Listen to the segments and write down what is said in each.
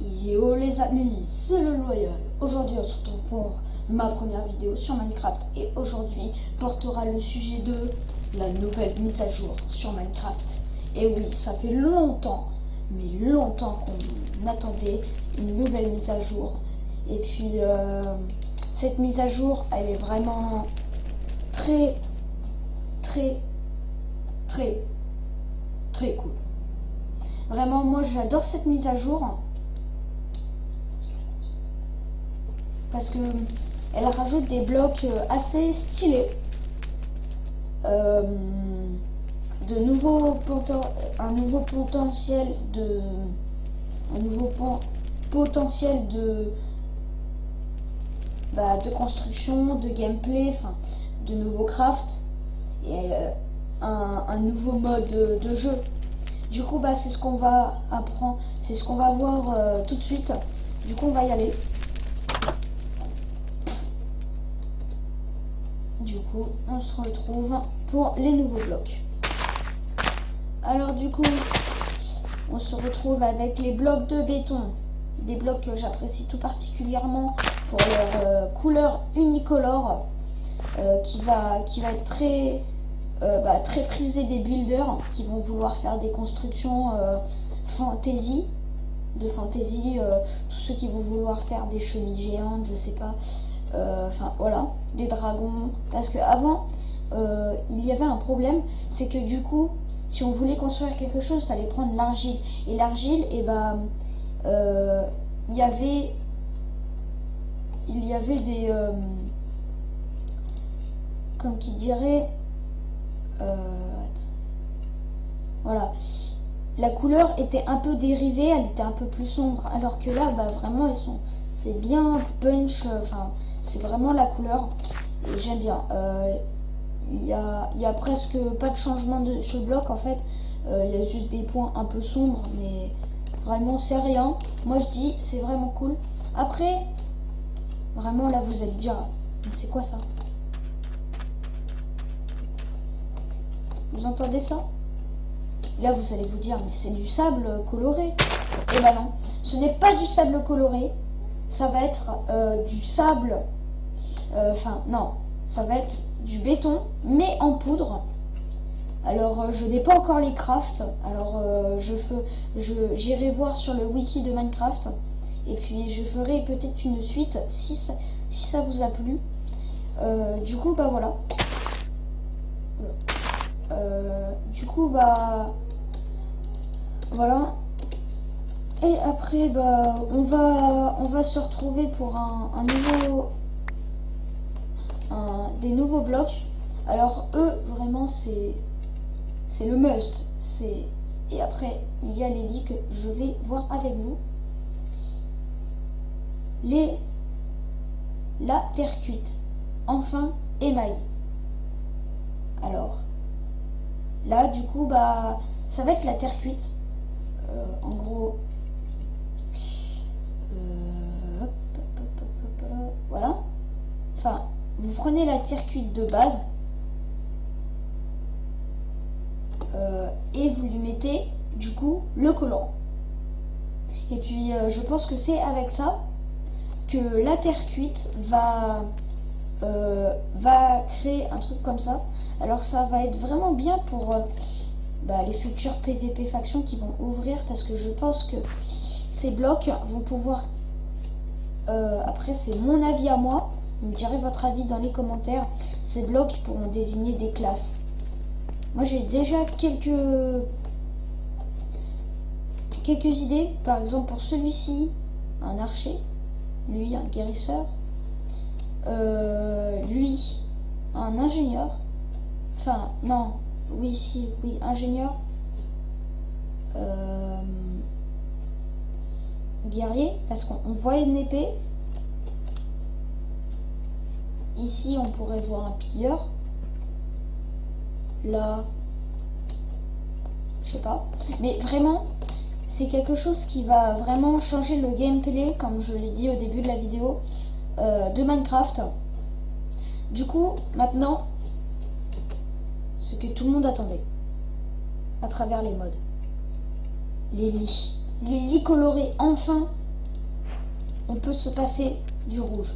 Yo les amis, c'est le Loyal. Aujourd'hui on se retrouve pour ma première vidéo sur Minecraft et aujourd'hui portera le sujet de la nouvelle mise à jour sur Minecraft. Et oui, ça fait longtemps, mais longtemps qu'on attendait une nouvelle mise à jour. Et puis cette mise à jour, elle est vraiment très cool. Vraiment, moi j'adore cette mise à jour. Parce que elle rajoute des blocs assez stylés, un nouveau potentiel de construction, de gameplay, enfin de nouveaux craft et un nouveau mode de jeu. Du coup c'est ce qu'on va apprendre, c'est ce qu'on va voir tout de suite. Du coup on va y aller. Du coup, on se retrouve pour les nouveaux blocs. Alors du coup, on se retrouve avec les blocs de béton. Des blocs que j'apprécie tout particulièrement pour leur couleur unicolore qui va être très prisé des builders qui vont vouloir faire des constructions fantasy. Tous ceux qui vont vouloir faire des chenilles géantes, je sais pas. Enfin voilà, des dragons. Parce que avant il y avait un problème, c'est que du coup, si on voulait construire quelque chose, il fallait prendre l'argile. Et l'argile, et il y avait des comme qui dirait voilà, la couleur était un peu dérivée, elle était un peu plus sombre, alors que là vraiment c'est bien punch, enfin c'est vraiment la couleur et j'aime bien. Il y a presque pas de changement de ce bloc en fait. Il y a juste des points un peu sombres, mais vraiment c'est rien. Moi je dis c'est vraiment cool. Après vraiment là vous allez dire mais c'est quoi ça? Vous entendez ça? Là vous allez vous dire mais c'est du sable coloré. Et non, ce n'est pas du sable coloré. Ça va être du sable, non, ça va être du béton, mais en poudre. Alors, je n'ai pas encore les crafts, alors j'irai voir sur le wiki de Minecraft, et puis je ferai peut-être une suite si ça vous a plu. Du coup, voilà. Voilà. Et après, on va se retrouver pour des nouveaux blocs. Alors eux, vraiment, c'est le must. Et après, il y a les lits que je vais voir avec vous. La terre cuite, enfin émaillée. Alors, là, du coup, ça va être la terre cuite. En gros, voilà. Enfin, vous prenez la terre cuite de base et vous lui mettez du coup le colorant. Et puis je pense que c'est avec ça que la terre cuite va créer un truc comme ça. Alors ça va être vraiment bien pour les futurs PVP factions qui vont ouvrir, parce que je pense que ces blocs vont pouvoir après c'est mon avis à moi, vous me direz votre avis dans les commentaires. Ces blocs pourront désigner des classes. Moi j'ai déjà quelques idées. Par exemple pour celui-ci, un archer, lui un guérisseur, lui un ingénieur, enfin non, oui ingénieur, guerrier, parce qu'on voit une épée. Ici on pourrait voir un pilleur. Là je sais pas, mais vraiment c'est quelque chose qui va vraiment changer le gameplay, comme je l'ai dit au début de la vidéo, de Minecraft. Du coup maintenant, ce que tout le monde attendait à travers les mods, les lits colorés, enfin on peut se passer du rouge.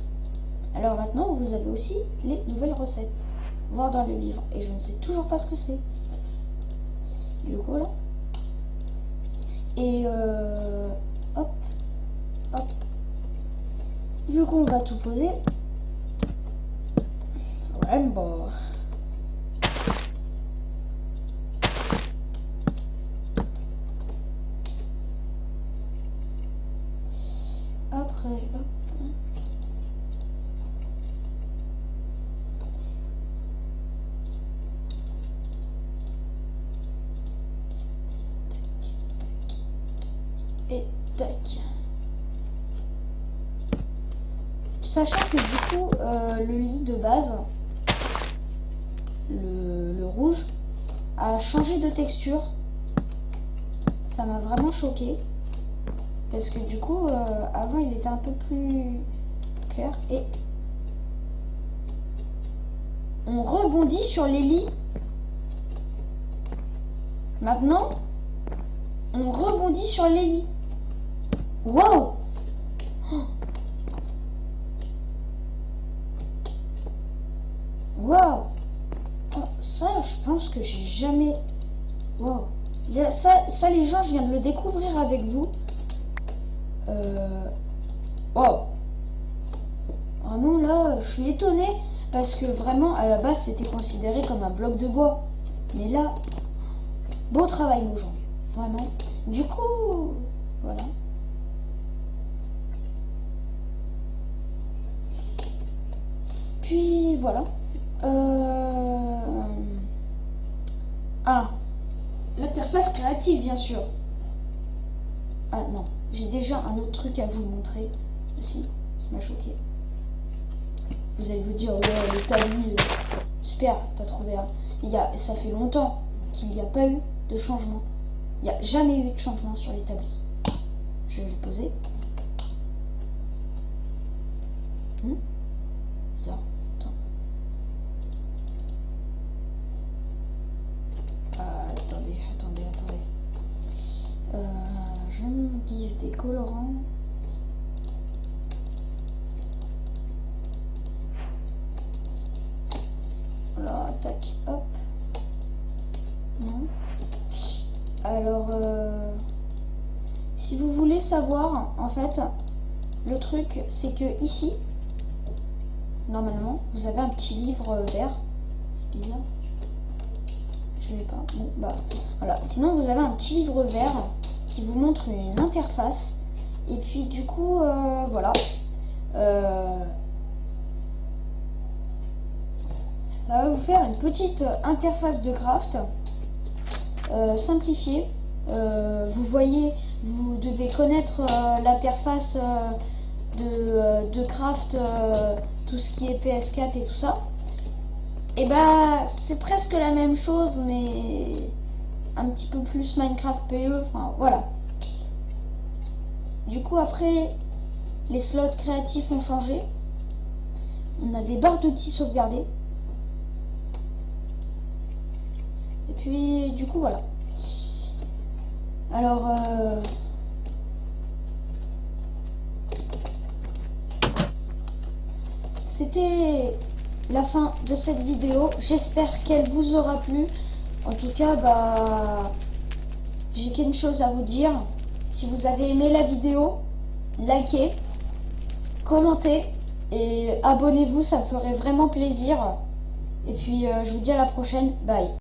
Alors maintenant, vous avez aussi les nouvelles recettes. Voir dans le livre. Et je ne sais toujours pas ce que c'est. Du coup, là. Et hop. Hop. Du coup, on va tout poser. Ouais, bon. Après, hop. Et tac. Sachant que du coup, le lit de base, le rouge, a changé de texture. Ça m'a vraiment choqué. Parce que du coup, avant, il était un peu plus clair. Et on rebondit sur les lits. Maintenant, on rebondit sur les lits. Waouh! Waouh! Oh, ça, je pense que j'ai jamais... Waouh! Ça, les gens, je viens de le découvrir avec vous. Waouh! Vraiment, là, je suis étonnée. Parce que vraiment, à la base, c'était considéré comme un bloc de bois. Mais là, beau travail, nos gens. Vraiment. Du coup, voilà. Puis, voilà. Ah, l'interface créative, bien sûr. Ah non, j'ai déjà un autre truc à vous montrer aussi, qui m'a choqué. Vous allez vous dire, ouais, le tamis, super, t'as trouvé un. Ça fait longtemps qu'il n'y a pas eu de changement. Il n'y a jamais eu de changement sur l'établi. Je vais le poser. Ça, attends. Attendez. Je me give des colorants. Voilà, tac, hop. Non. Alors, si vous voulez savoir, en fait, le truc, c'est que ici, normalement, vous avez un petit livre vert. C'est bizarre. Je l'ai pas. Bon, bah, voilà. Sinon, vous avez un petit livre vert qui vous montre une interface. Et puis, du coup, voilà. Ça va vous faire une petite interface de craft simplifiée. Vous voyez, vous devez connaître l'interface de craft, tout ce qui est PS4 et tout ça. Et bah, c'est presque la même chose, mais un petit peu plus Minecraft PE. Enfin, voilà. Du coup, après, les slots créatifs ont changé. On a des barres d'outils sauvegardées. Et puis, du coup, voilà. Alors, c'était la fin de cette vidéo. J'espère qu'elle vous aura plu. En tout cas, bah, j'ai quelque chose à vous dire. Si vous avez aimé la vidéo, likez, commentez et abonnez-vous, ça me ferait vraiment plaisir. Et puis, je vous dis à la prochaine. Bye.